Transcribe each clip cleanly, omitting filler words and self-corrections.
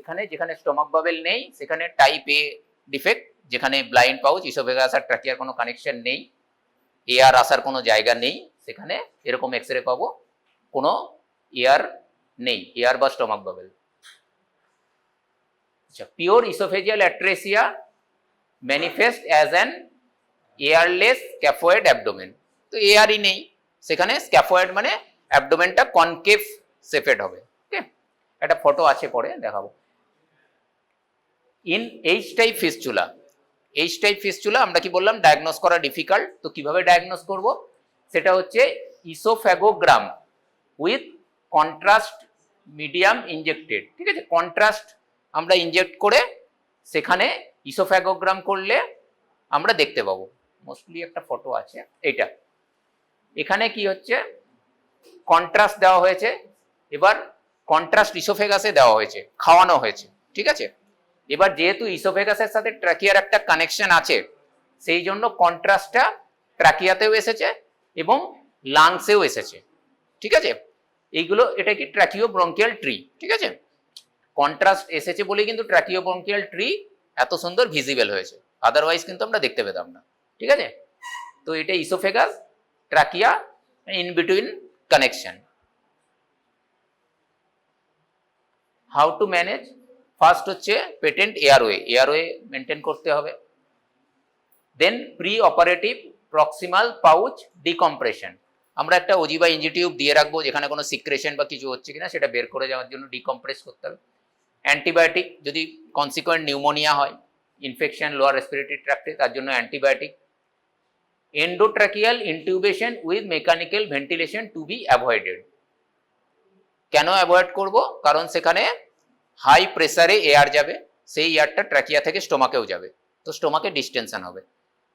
এখানে যেখানে stomach bubble নেই সেখানে টাইপ এ ডিফেক্ট, যেখানে ব্লাইন্ড পাউচ, ইসোফেগাস আর ট্রাকিয়ার কোনো কানেকশন নেই, এয়ার আসার কোনো জায়গা নেই, সেখানে এরকম এক্সরে পাবো, কোনো এয়ার নেই, এয়ার বা স্টমাক বাবেল। আচ্ছা, pure oesophageal atresia manifest as an airless scaphoid abdomen. তো এয়ারই নেই সেখানে, স্ক্যাফয়েড মানে অ্যাবডোমেনটা কনকেভ সেফেড হবে। ওকে, একটা ফটো আছে পরে দেখাবো। In H type fistula, H type fistula আমরা কি বললাম ডায়াগনোস করা ডিফিকাল্ট, তো কিভাবে ডায়াগনোস করব, সেটা হচ্ছে ইসোফ্যাগোগ্রাম উইথ কন্ট্রাস্ট মিডিয়াম ইনজেক্টেড। ঠিক আছে, কন্ট্রাস্ট আমরা ইনজেক্ট করে সেখানে ইসোফ্যাগোগ্রাম করলে আমরা দেখতে পাবো। মোস্টলি একটা ফটো আছে এইটা, এখানে কি হচ্ছে কন্ট্রাস্ট দেওয়া হয়েছে, এবার কন্ট্রাস্ট ইসোফেগাসে দেওয়া হয়েছে, খাওয়ানো হয়েছে। ঠিক আছে, এবার যেহেতু ইসোফেগাসের সাথে ট্রাকিয়ার একটা কানেকশন আছে, সেই জন্য কন্ট্রাস্টটা ট্রাকিয়াতেও এসেছে এবং লাংসেও এসেছে। ঠিক আছে, এইগুলো, এটা কি ট্রাকিও ব্রঙ্কিয়াল ট্রি। ঠিক আছে, কন্ট্রাস্ট এসেছে বলেই কিন্তু ট্রাকিও ব্রঙ্কিয়াল ট্রি এত সুন্দর ভিজিবল হয়েছে, আদারওয়াইজ কিন্তু আমরা দেখতে পেতাম না। ঠিক আছে, তো এটা oesophagus trachea in between connection. How to manage, first হচ্ছে পেটেন্ট এয়ারওয়ে, এয়ারওয়ে মেনটেন করতে হবে। Then pre operative proximal pouch decompression, আমরা একটা ওজি বা ইঞ্জি টিউব দিয়ে রাখবো, যেখানে কোনো সিক্রেশন বা কিছু হচ্ছে কিনা সেটা বের করে যাওয়ার জন্য ডিকম্প্রেস করতে হবে। অ্যান্টিবায়োটিক, যদি কনসিকুয়েন্ট নিউমোনিয়া হয়, ইনফেকশন লোয়ার রেসপিরেটরি ট্র্যাক্টে, তার জন্য antibiotic. Endotracheal intubation with mechanical ventilation to be avoided. কেন অ্যাভয়েড করব, কারণ সেখানে হাই প্রেসারে এয়ার যাবে, সেই এয়ারটা ট্র্যাকিয়া থেকে স্টোমাকেও যাবে, তো স্টোমাকে ডিস্টেনশন হবে।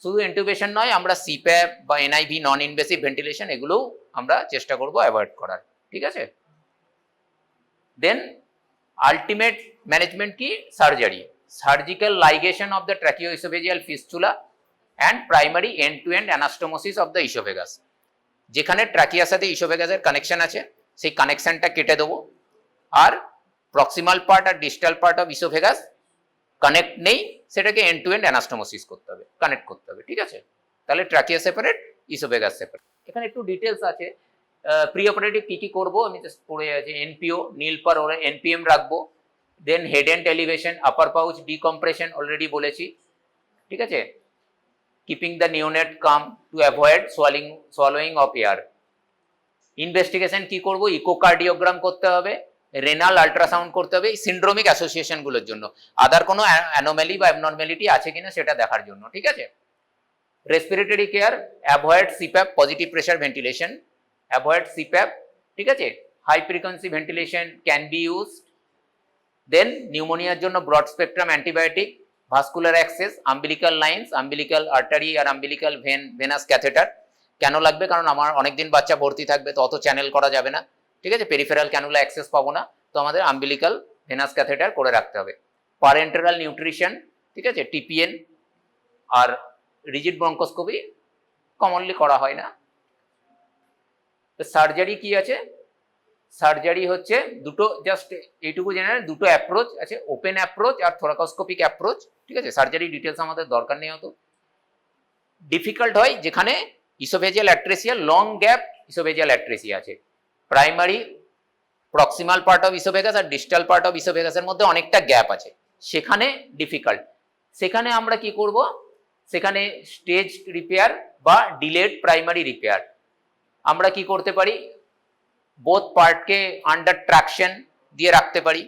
শুধু ইন্টিউবেশন নয়, আমরা সিপ্যাপ বা এনআইভি নন ইনভেসিভ ভেন্টিলেশন এগুলোও আমরা চেষ্টা করব অ্যাভয়েড করার। ঠিক আছে, দেন আলটিমেট ম্যানেজমেন্ট কি, surgery, surgical ligation of the tracheoesophageal fistula and primary end to end anastomosis of the oesophagus. যেখানে ট্র্যাকিয়ার সাথে ইসোফেগাসের কানেকশন আছে সেই কানেকশনটা কেটে দেবো, আর প্রক্সিমাল পার্ট আর distal part of oesophagus connect নেই, সেটাকে এন্ড টু এন্ড অ্যানাস্টোমোসিস করতে হবে, কানেক্ট করতে হবে। ঠিক আছে, তাহলে ট্র্যাকিয়া সেপারেট, ইসোফেগাস সেপারেট। এখানে একটু ডিটেলস আছে, প্রি অপারেটিভ কি কি করবো আমি জাস্ট পড়ে আছি। এনপিও, নীল পার ওরা এনপিএম রাখবো। Then head end elevation, upper pouch decompression already বলেছি। ঠিক আছে, keeping the neonate calm to avoid swallowing of air. Investigation কি করবো, ইকোকার্ডিওগ্রাম করতে হবে, রেনাল আল্ট্রাসাউন্ড করতে হবে সিন্ড্রোমিক অ্যাসোসিয়েশনগুলোর জন্য, আদার কোনো অ্যানোম্যালি বা অ্যাবনর্ম্যালিটি আছে কিনা সেটা দেখার জন্য। ঠিক আছে, respiratory care, avoid CPAP, positive pressure ventilation, avoid CPAP. ঠিক আছে, high frequency ventilation can be used. Then নিউমোনিয়ার জন্য broad spectrum antibiotic, vascular access, umbilical lines, umbilical artery আর আম্বিলিক্যাল ভেনাস ক্যাথেটার। কেন লাগবে, কারণ আমার অনেকদিন বাচ্চা ভর্তি থাকবে, তো অত চ্যানেল করা যাবে না। ঠিক আছে, পেরিফেরাল ক্যানুলা অ্যাক্সেস পাবো না, তো আমাদের আম্বিলিক্যাল ভেনাস ক্যাথেটার করে রাখতে হবে। পারেন্টারাল নিউট্রিশন, ঠিক আছে, টিপিএন আর রিজিড ব্রঙ্কোস্কোপি কমনলি করা হয় না। সার্জারি কি আছে, সার্জারি হচ্ছে দুটো, জাস্ট এইটুকু জেনে দুটো অ্যাপ্রোচ আছে, ওপেন অ্যাপ্রোচ আর থোরাকোস্কোপিক অ্যাপ্রোচ। ঠিক আছে, সার্জারি ডিটেলস আমাদের দরকার নেই অত। ডিফিকাল্ট হয় যেখানে oesophageal atresia, long gap oesophageal atresia আছে, primary proximal part of oesophagus আর ডিস্টাল পার্ট অফ ইসোফেগাসের মধ্যে অনেকটা গ্যাপ আছে, সেখানে ডিফিকাল্ট। সেখানে আমরা কি করব, সেখানে স্টেজ রিপেয়ার বা ডিলেড প্রাইমারি রিপেয়ার। আমরা কি করতে পারি, বোথ পার্টকে আন্ডার ট্রাকশন দিয়ে রাখতে পারি,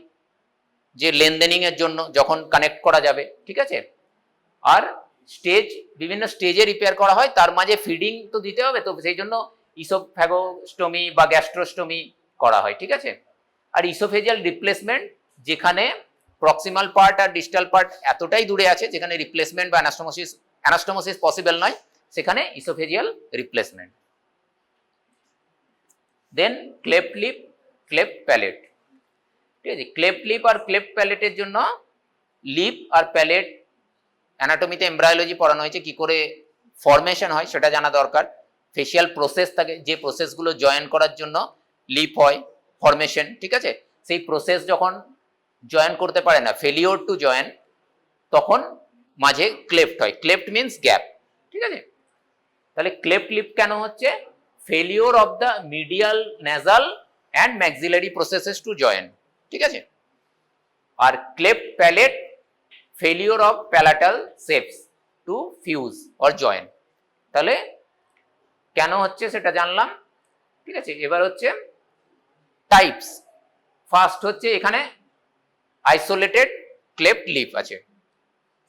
যে লেনদেনিং এর জন্য যখন কানেক্ট করা যাবে। ঠিক আছে, আর স্টেজ, বিভিন্ন স্টেজে রিপেয়ার করা হয়, তার মাঝে ফিডিং তো দিতে হবে, তো সেই জন্য ইসোফ্যাগোস্টমি বা গ্যাস্ট্রোস্টমি করা হয়। ঠিক আছে, আর ইসোফেজিয়াল রিপ্লেসমেন্ট, যেখানে প্রক্সিমাল পার্ট আর ডিস্টাল পার্ট এতটাই দূরে আছে যেখানে রিপ্লেসমেন্ট বা অ্যানাস্টোমোসিস পসিবল নয়, সেখানে ইসোফেজিয়াল রিপ্লেসমেন্ট। দেন ক্লেফট লিপ, ক্লেফট প্যালেট। ঠিক আছে, ক্লেফট লিপ আর ক্লেফট প্যালেটের জন্য লিপ আর প্যালেট অ্যানাটমিতে এমব্রায়োলজি পড়ানো হয়েছে, কি করে ফরমেশন হয় সেটা জানা দরকার। ফেশিয়াল প্রসেস থাকে, যে প্রসেসগুলো জয়েন করার জন্য লিপ হয়, ফরমেশন। ঠিক আছে, সেই প্রসেস যখন জয়েন করতে পারে না, ফেলিওর টু জয়েন, তখন মাঝে ক্লেফট হয়। ক্লেফট মিন্স গ্যাপ, ঠিক আছে? তাহলে ক্লেফট লিপ কেন হচ্ছে? Failure of the medial nasal and maxillary processes to join, ঠিক আছে? আর cleft palate, failure of palatal shelves to fuse or join. তাহলে কেন হচ্ছে সেটা জানলাম, ঠিক আছে? এবার হচ্ছে টাইপস। ফার্স্ট হচ্ছে এখানে আইসোলেটেড ক্লেফট লিপ আছে,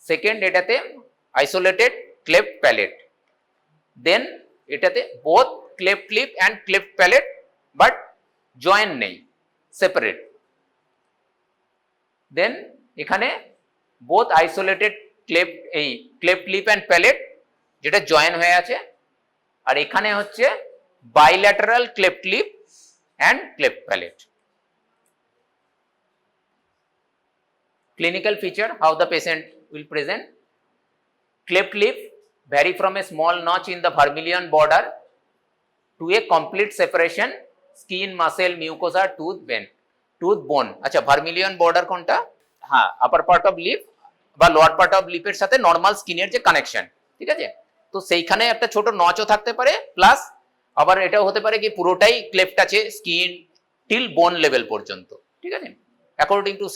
সেকেন্ড এটাতে আইসোলেটেড ক্লেফট প্যালেট, দেন এটাতে both cleft lip and cleft palate but join নেই, সেপারেট। দেন এখানে both isolated cleft lip and palate যেটা জয়েন হয়ে আছে, আর এখানে হচ্ছে bilateral cleft lip and cleft palate. Clinical feature, how the patient will present. Cleft lip vary from a small notch in the vermilion border to a complete separation, skin, muscle, mucosa, tooth bone. আচ্ছা, vermilion border কোনটা? হ্যাঁ, আপার part of lip বা lower part of লিপের সাথে normal স্কিনের যে connection, ঠিক আছে? তো সেইখানে একটা ছোট নচও থাকতে পারে, প্লাস আবার এটাও হতে পারে কি পুরোটাই ক্লেফট আছে স্কিন টিল বোন লেভেল পর্যন্ত, ঠিক আছে? অ্যাকর্ডিং টু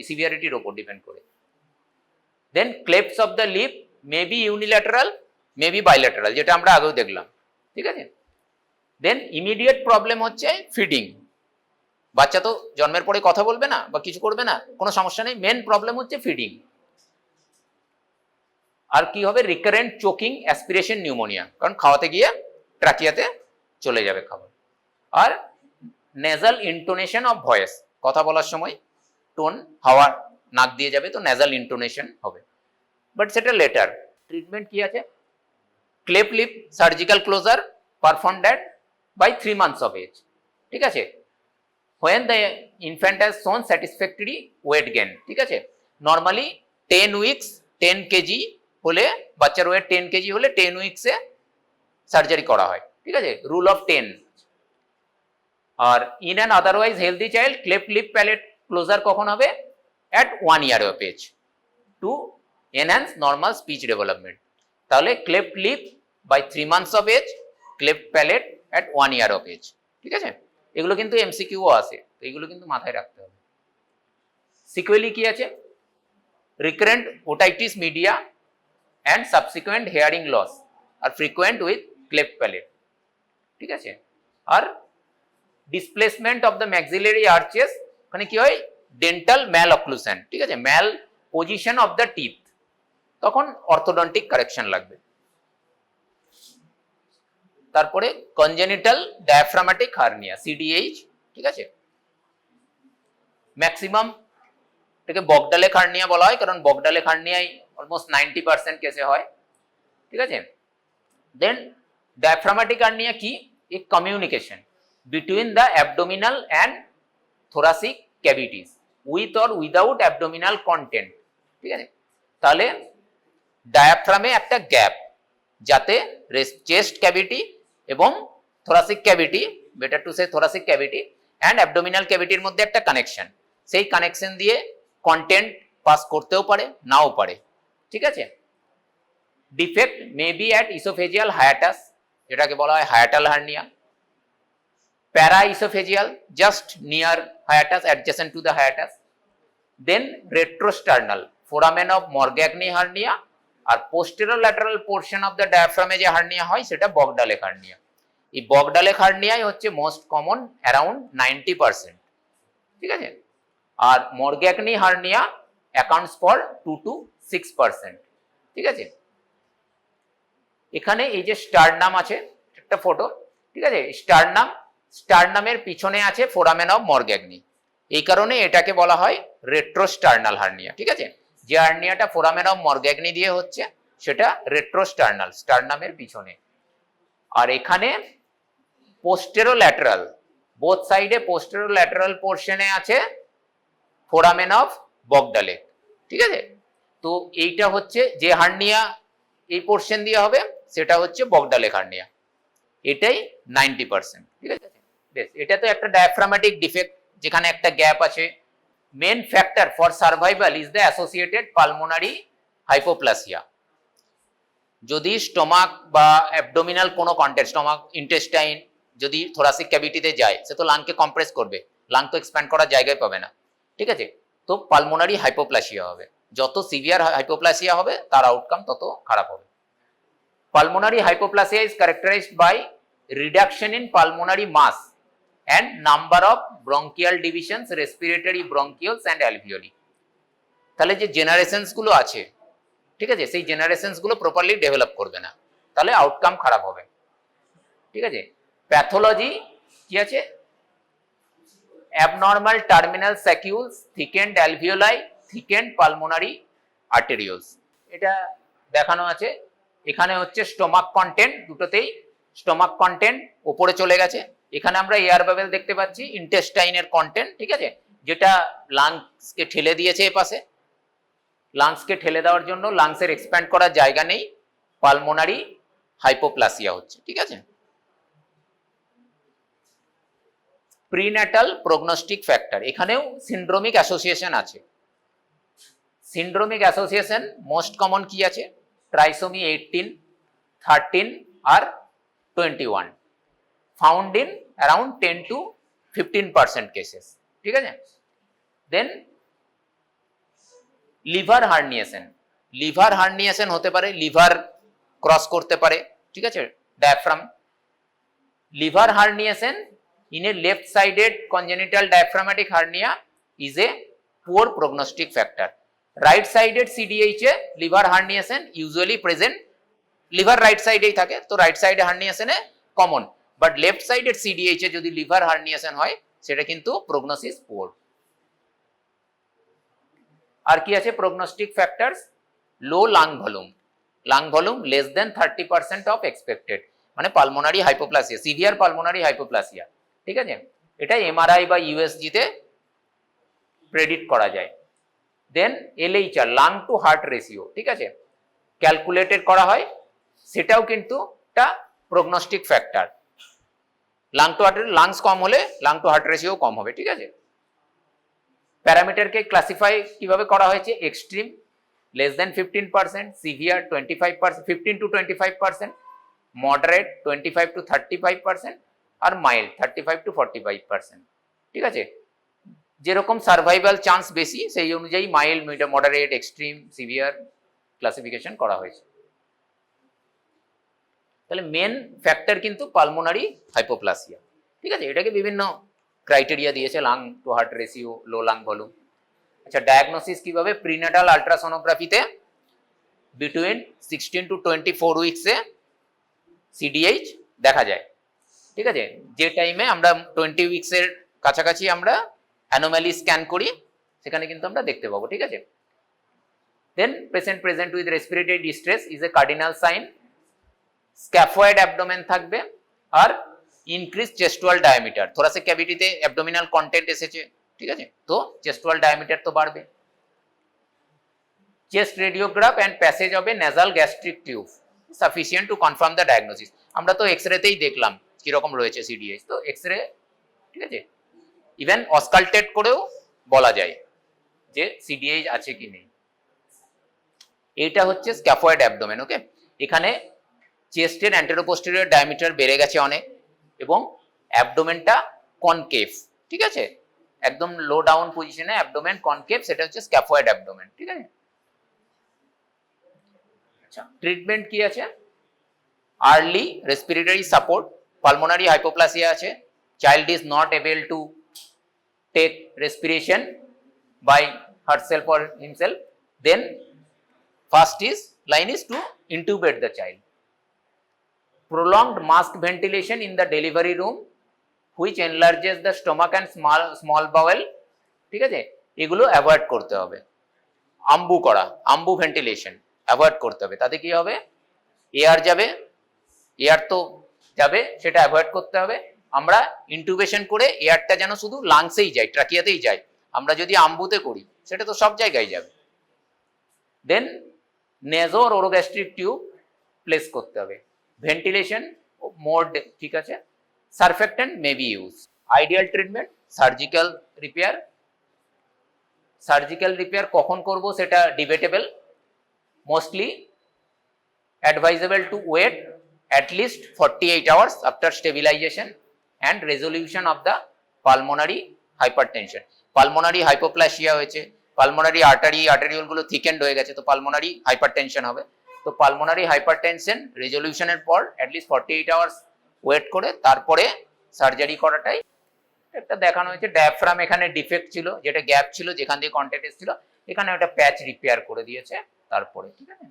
সিভিয়ারিটির ওপর ডিপেন্ড করে। Then clefts of the lip may be unilateral, may be bilateral, যেটা আমরা আগেও দেখলাম, ঠিক আছে? দেন ইমিডিয়েট প্রবলেম হচ্ছে ফিডিং। বাচ্চা তো জন্মের পরে কথা বলবে না বা কিছু করবে না, কোনো সমস্যা নেই, মেন প্রবলেম হচ্ছে ফিডিং। আর কি হবে? রিকারেন্ট চোকিং, অ্যাসপিরেশন, নিউমোনিয়া, কারণ খাওয়াতে গিয়ে ট্রাকিয়াতে চলে যাবে খাবার। আর নেজাল ইন্টোনেশন অফ ভয়েস, কথা বলার সময় টোন হাওয়া নাক দিয়ে যাবে, তো নেজাল ইন্টোনেশন হবে, বাট সেটা লেটার। ট্রিটমেন্ট কি আছে? Cleft lip surgical closure performed at by 3 months of age, ঠিক আছে? when the infant has shown satisfactory weight gain, ঠিক আছে? নরমালি 10 weeks 10 kg হলে, বাচ্চার ওয়েট 10 kg হলে 10 উইকসে সার্জারি করা হয়, ঠিক আছে? Rule of 10। আর in an otherwise healthy child cleft lip palate closure কখন হবে? At 1 year of age to enhance normal speech development. তাহলে cleft lip by 3 months of age, cleft palate at 1 year of age, ঠিক আছে? এগুলো কিন্তু এমসিকিউও আছে, তো এগুলো কিন্তু মাথায় রাখতে হবে। সিকুয়েলি কি আছে? Recurrent otitis media and subsequent hearing loss আর ফ্রিকুয়েন্ট উইথ ক্লেফট প্যালেট, ঠিক আছে? আর displacement of the maxillary arches, ওখানে কি হয়? ডেন্টাল ম্যাল অক্লুশন, ঠিক আছে? Malposition of the teeth, তখন অর্থোডন্টিক কারেকশন লাগবে। তারপরে কনজেনিটাল ডায়াফ্রামাটিক হার্নিয়া, সিডিএইচ, ঠিক আছে? ম্যাক্সিমাম এটাকে বগডালেক হার্নিয়া বলা হয়, কারণ বগডালেক হার্নিয়াই অলমোস্ট 90% কেসে হয়, ঠিক আছে? দেন ডায়াফ্রামাটিক হার্নিয়া কি? A communication between the abdominal and thoracic cavities with or without abdominal content, ঠিক আছে? তাহলে ডায়াফ্রামে একটা গ্যাপ, যাতে চেস্ট ক্যাভিটি এবং thoracic cavity, better to say thoracic cavity and abdominal ক্যাভিটির মধ্যে একটা কানেকশন, সেই কানেকশন দিয়ে কন্টেন্ট পাস করতেও পারে, নাও পারে, ঠিক আছে? Defect may be at oesophageal hiatus, যেটাকে বলা হয় hiatal hernia, para oesophageal just near hiatus, adjacent to the hiatus, then retrosternal foramen of Morgagni hernia, আর পোস্টেরোল্যাটারাল পোর্শন অফ দ্য ডায়াফ্রামে যে হার্নিয়া হয় সেটা বগডালেক হার্নিয়া। এই বগডালেক হার্নিয়াই হচ্ছে মোস্ট কমন, অ্যারাউন্ড 90%, ঠিক আছে? আর মরগ্যাগনি হার্নিয়া অ্যাকাউন্টস ফর 2 to 6%, ঠিক আছে? এখানে এই যে স্টারনাম আছে, একটা ফটো, ঠিক আছে? স্টারনামের পিছনে আছে ফোরামেন অফ মরগ্যাগনি, এই কারণে এটাকে বলা হয় রেট্রোস্টার্নাল হার্নিয়া, ঠিক আছে? যে হার্নিয়াটা ফোরামেন অফ মরগ্যাগনি দিয়ে হচ্ছে সেটা রেট্রোস্টার্নাল, স্টারনামের পিছনে। আর এখানে পোস্টেরোল্যাটারাল, বোথ সাইডে পোস্টেরোল্যাটারাল পোর্শনে আছে ফোরামেন অফ বগডালেক, ঠিক আছে? তো এইটা হচ্ছে যে হার্নিয়া এই পোর্শন দিয়ে হবে, সেটা হচ্ছে বগডালেক হার্নিয়া, এটাই 90%, ঠিক আছে? বেশ, এটা তো একটা ডায়াফ্রামেটিক ডিফেক্ট, যেখানে একটা গ্যাপ আছে main factor for survival is the associated pulmonary hypoplasia. যদি স্টোমাক বা অ্যাবডোমিনাল কোনো কন্টেন্ট, স্টোমাক ইন্টেস্টাইন যদি থোরাসিক ক্যাভিটিতে যায়, সে তো লাংকে কম্প্রেস করবে, লাং তো এক্সপ্যান্ড করার জায়গায় পাবে না, ঠিক আছে? তো পালমোনারি হাইপোপ্লাসিয়া হবে। যত সিভিয়ার হাইপোপ্লাসিয়া হবে তার আউটকাম তত খারাপ হবে। Pulmonary hypoplasia is characterized by reduction in pulmonary mass and number of bronchial divisions, respiratory bronchioles and alveoli। তাহলে যে জেনারেশনস গুলো আছে, ঠিক আছে, সেই জেনারেশনস গুলো প্রপারলি ডেভেলপ করবে না, তাহলে আউটকাম খারাপ হবে, ঠিক আছে? প্যাথোলজি কি আছে? abnormal terminal sacules, thickened alveoli, thickened pulmonary arterioles, এটা দেখানো আছে। এখানে হচ্ছে স্টোমাক কন্টেন্ট, দুটোতেই স্টোমাক কন্টেন্ট উপরে চলে গেছে। এখানে আমরা এয়ার বাবেল দেখতে পাচ্ছি, ইন্টেস্টাইনের কন্টেন্ট, ঠিক আছে, যেটা লাংসকে ঠেলে দিয়েছে এপাশে। লাংসকে ঠেলে দেওয়ার জন্য লাংসের এক্সপ্যান্ড করার জায়গা নেই, পালমোনারি হাইপোপ্লাসিয়া হচ্ছে, ঠিক আছে? প্রিন্যাটাল প্রগনোস্টিক ফ্যাক্টর, এখানেও সিন্ড্রোমিক অ্যাসোসিয়েশন আছে। সিন্ড্রোমিক অ্যাসোসিয়েশন মোস্ট কমন কি আছে? ট্রাইসোমি 18, 13 আর 21, found in around 10 to 15% cases, ঠিক আছে? দেন লিভার হার্নিয়েশন, লিভার হার্নিয়েশন হতে পারে, লিভার ক্রস করতে পারে, ঠিক আছে, diaphragm. Liver herniation in a left sided congenital diaphragmatic hernia is a poor prognostic factor. Right sided CDH A liver herniation usually present, liver right সাইডেই থাকে, তো right সাইডে হার্নিয়েশনে কমন, বাট লেফট সাইডের সিডিএইচ এ যদি লিভার হার্নিয়েশন হয় সেটা কিন্তু prognosis poor. আর কি আছে prognostic factors? Low lung volume, lung volume less than 30% of expected, মানে pulmonary hypoplasia, severe pulmonary hypoplasia, ঠিক আছে? এটা এমআরআই বা ইউএসজি তে প্রেডিক্ট করা যায়। Then LHR, lung to heart ratio, ঠিক আছে, ক্যালকুলেটেড করা হয়, সেটাও কিন্তু একটা prognostic factor. Lung to heart, lungs কম হলে লাং টু হার্ট রেশিও কম হবে, ঠিক আছে? প্যারামিটারকে ক্লাসিফাই কিভাবে করা হয়েছে? Extreme less than 15%, severe 25%, 15 to 25%, moderate 25 to 35%, আর মাইল্ড 35 to 45%, ঠিক আছে? যেরকম সার্ভাইভাল চান্স বেশি সেই অনুযায়ী mild, moderate, extreme, severe classification করা হয়েছে। তাহলে মেন ফ্যাক্টর কিন্তু পালমোনারি হাইপোপ্লাসিয়া, ঠিক আছে? এটাকে বিভিন্ন ক্রাইটেরিয়া দিয়েছে, lung to heart ratio, low lung volume. আচ্ছা, ডায়াগনোসিস কিভাবে? প্রিন্যাটাল আল্ট্রাসোনোগ্রাফিতে বিটুইন 16 to 24 উইকসে সিডিএইচ দেখা যায়, ঠিক আছে? যে টাইমে আমরা 20 উইকসের কাছাকাছি আমরা অ্যানোমালি স্ক্যান করি সেখানে কিন্তু আমরা দেখতে পাবো, ঠিক আছে? Then patient present with respiratory distress is a cardinal sign, scaphoid abdomen থাকবে, আর ইনক্রিজ চেস্টুয়াল ডায়ামিটার, থোরাসিক ক্যাভিটিতে অ্যাবডোমিনাল কন্টেন্ট এসেছে, ঠিক আছে, তো চেস্টুয়াল ডায়ামিটার তো বাড়বে। Chest radiograph and passage of a nasal gastric tube sufficient to confirm the diagnosis. আমরা তো এক্সরেতেই দেখলাম কিরকম রয়েছে সিডিএইচ, তো এক্সরে, ঠিক আছে, ইভেন অসকালটেট করেও বলা যায় যে সিডিএইচ আছে কি নেই। এইটা হচ্ছে স্ক্যাফয়েড অ্যাবডোমেন, ওকে? এখানে চেস্টের অ্যান্টেরোপোস্টেরিয়র ডায়ামিটার বেড়ে গেছে অনেক, এবং অ্যাবডোমেনটা কনকেভ, ঠিক আছে, একদম লো ডাউন পজিশনে অ্যাবডোমেন কনকেভ, সেটা হচ্ছে স্ক্যাফয়েড অ্যাবডোমেন, ঠিক আছে? আচ্ছা, ট্রিটমেন্ট কি আছে? Early respiratory support, pulmonary hypoplasia আছে, child is not able to take respiration by herself or himself, then first is line is to intubate the child. Prolonged mask ventilation in the delivery room which enlarges the stomach and small bowel, ঠিক আছে, এগুলো avoid করতে হবে। আম্বু করা, আম্বু ventilation avoid করতে হবে, তাতে কি হবে? এয়ার যাবে, এয়ার তো যাবে, সেটা অ্যাভয়েড করতে হবে। আমরা ইন্টুবেশন করে এয়ারটা যেন শুধু লাংসেই যায়, ট্রাকিয়াতেই যায়, আমরা যদি আম্বুতে করি সেটা তো সব জায়গায় যাবে। দেন নেজো আর ওরোগ্যাস্ট্রিক টিউব প্লেস করতে হবে। ভেন্টিলেশন মোড ঠিক আছে। Surfactant may be use. Ideal treatment surgical repair, surgical repair কখন করব সেটা debatable, mostly advisable to wait at least 48 hours after stabilization and resolution of the pulmonary hypertension. Pulmonary hypoplasia হয়েছে, pulmonary arteriole গুলো thickened হয়ে গেছে, তো pulmonary hypertension হবে। তো pulmonary hypertension resolution এর পর at least 48 hours ওয়েট করে তারপরে সার্জারি করাটাই একটা দেখানো হয়েছে। ডায়াফ্রাম এখানে ডিফেক্ট ছিল, যেটা গ্যাপ ছিল যেখান দিয়ে কন্ট্যাক্ট এসেছিল, এখানে একটা প্যাচ রিপেয়ার করে দিয়েছে তারপরে, ঠিক আছে।